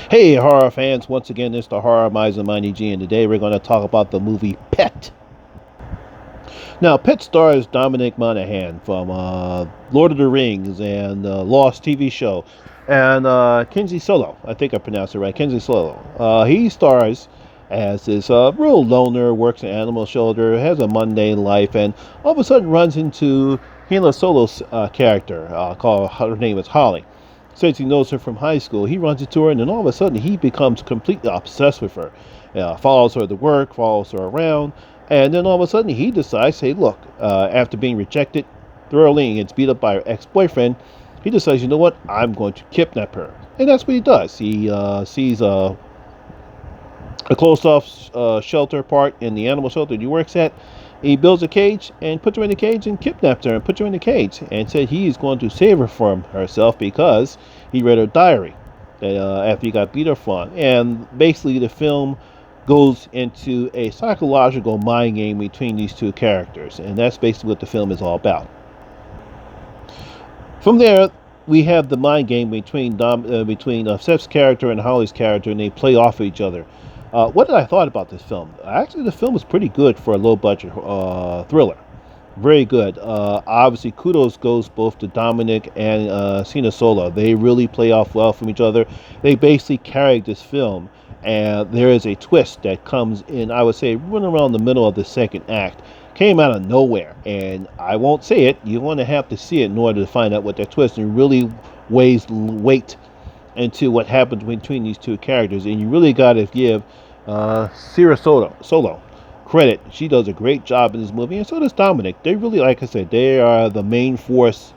Hey, horror fans, once again, it's the Horror Miser Mighty G, and today we're going to talk about the movie Pet. Now, Pet stars Dominic Monaghan from Lord of the Rings and Lost TV show, and Kinsey Solo. I think I pronounced it right, Kinsey Solo. He stars as this real loner, works in animal shelter, has a mundane life, and all of a sudden runs into Hila Solo's character, called, her name is Holly. Since he knows her from high school, he runs into her, and then all of a sudden he becomes completely obsessed with her. Follows her to work, follows her around, and then all of a sudden he decides, hey, look, after being rejected thoroughly and gets beat up by her ex-boyfriend, he decides, you know what, I'm going to kidnap her. And that's what he does. He sees a closed-off shelter part in the animal shelter he works at. He builds a cage and puts her in the cage and kidnaps her and puts her in the cage and said he is going to save her from herself because he read her diary that after he got beat up from. And basically the film goes into a psychological mind game between these two characters, and that's basically what the film is all about. From there, we have the mind game between Seth's character and Holly's character, and they play off of each other. What did I thought about this film? Actually, the film was pretty good for a low-budget thriller. Very good. Obviously, kudos goes both to Dominic and Sina Sola. They really play off well from each other. They basically carried this film, and there is a twist that comes in, I would say, right around the middle of the second act. Came out of nowhere, and I won't say it. You're going to have to see it in order to find out what that twist and really weighs weight into what happens between these two characters. And you really got to give Sierra Solo credit. She does a great job in this movie, and so does Dominic. They really, like I said, they are the main force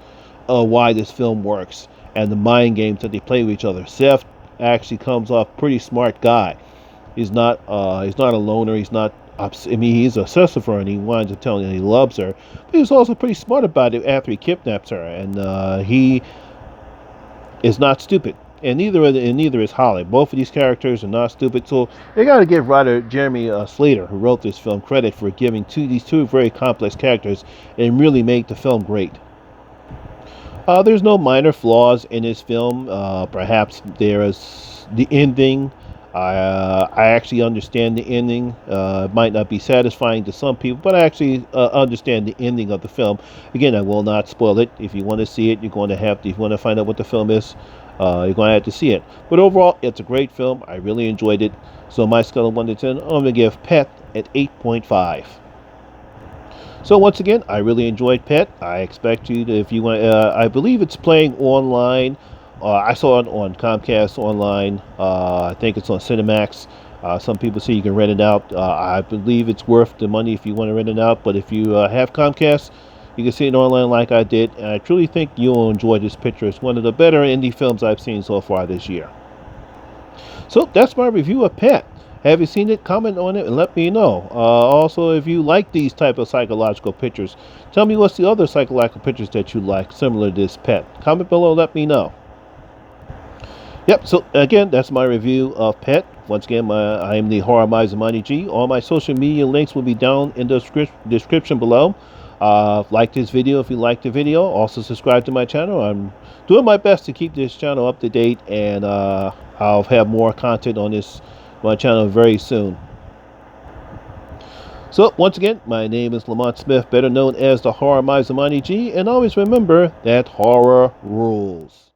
of why this film works and the mind games that they play with each other. Seth actually comes off pretty smart guy. He's not a loner. He's not. I mean, he's obsessive for her, and he winds up telling her he loves her. But he's also pretty smart about it after he kidnaps her, and he is not stupid. And neither is Holly. Both of these characters are not stupid. So they got to give writer Jeremy Slater, who wrote this film, credit for giving these two very complex characters and really made the film great. There's no minor flaws in this film. Perhaps there is the ending. I actually understand the ending. It might not be satisfying to some people, but I actually understand the ending of the film. Again, I will not spoil it. If you want to see it, you're going to have to. If you want to find out what the film is, you're going to have to see it. But overall, it's a great film. I really enjoyed it. So my scale of 1 to 10, I'm going to give Pet at 8.5. So once again, I really enjoyed Pet. I expect you to, if you want, I believe it's playing online. I saw it on Comcast online. I think it's on Cinemax. Some people say you can rent it out. I believe it's worth the money if you want to rent it out. But if you have Comcast, you can see it online like I did. And I truly think you'll enjoy this picture. It's one of the better indie films I've seen so far this year. So that's my review of Pet. Have you seen it? Comment on it and let me know. Also, if you like these type of psychological pictures, tell me what's the other psychological pictures that you like similar to this Pet. Comment below, let me know. Yep, so again, that's my review of Pet. Once again, I am the Horror Miser Mighty G. All my social media links will be down in the description below. Like this video if you like the video. Also subscribe to my channel. I'm doing my best to keep this channel up to date, and I'll have more content on my channel very soon. So once again, my name is Lamont Smith, better known as the Horror Miser Mighty G, and always remember that horror rules.